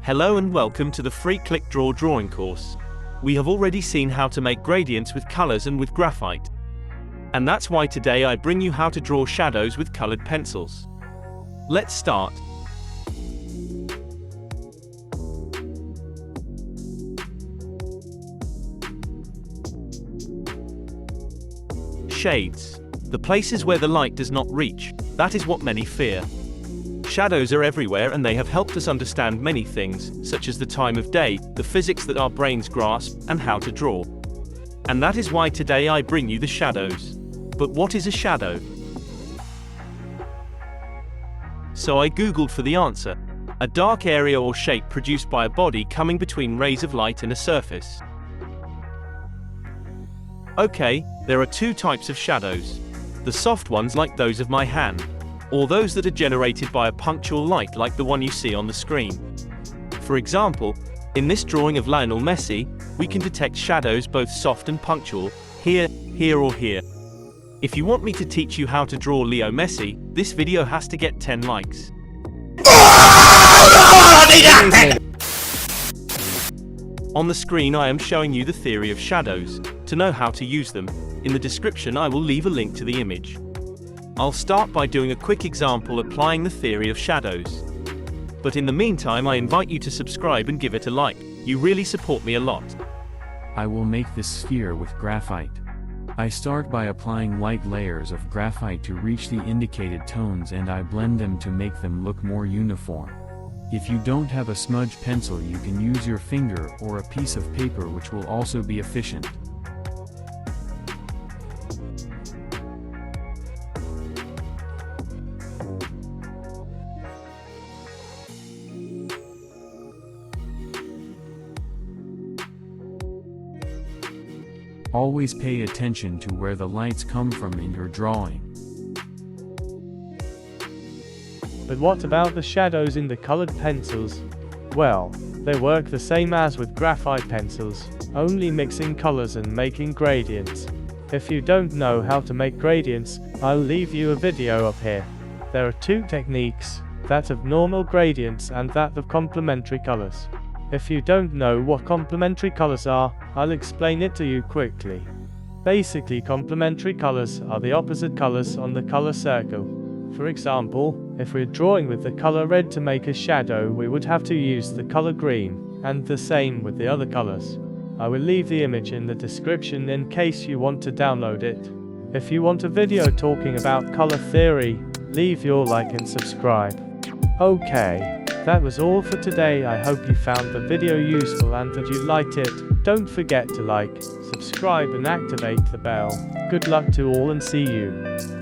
Hello and welcome to the free Click&Draw drawing course. We have already seen how to make gradients with colors and with graphite. And that's why today I bring you how to draw shadows with colored pencils. Let's start. Shades. The places where the light does not reach, that is what many fear. Shadows are everywhere and they have helped us understand many things, such as the time of day, the physics that our brains grasp, and how to draw. And that is why today I bring you the shadows. But what is a shadow? So I googled for the answer. A dark area or shape produced by a body coming between rays of light and a surface. Okay, there are two types of shadows. The soft ones like those of my hand, or those that are generated by a punctual light like the one you see on the screen. For example, in this drawing of Lionel Messi, we can detect shadows both soft and punctual, here, here or here. If you want me to teach you how to draw Leo Messi, this video has to get 10 likes. On the screen I am showing you the theory of shadows. To know how to use them, in the description I will leave a link to the image. I'll start by doing a quick example applying the theory of shadows. But in the meantime I invite you to subscribe and give it a like. You really support me a lot. I will make this sphere with graphite. I start by applying light layers of graphite to reach the indicated tones and I blend them to make them look more uniform. If you don't have a smudge pencil you can use your finger or a piece of paper which will also be efficient. Always pay attention to where the lights come from in your drawing. But what about the shadows in the colored pencils? Well, they work the same as with graphite pencils, only mixing colors and making gradients. If you don't know how to make gradients, I'll leave you a video up here. There are two techniques, that of normal gradients and that of complementary colors. If you don't know what complementary colors are, I'll explain it to you quickly. Basically, complementary colors are the opposite colors on the color circle. For example, if we're drawing with the color red to make a shadow, we would have to use the color green, and the same with the other colors. I will leave the image in the description in case you want to download it. If you want a video talking about color theory, leave your like and subscribe. Okay. That was all for today. I hope you found the video useful and that you liked it. Don't forget to like, subscribe and activate the bell. Good luck to all and see you.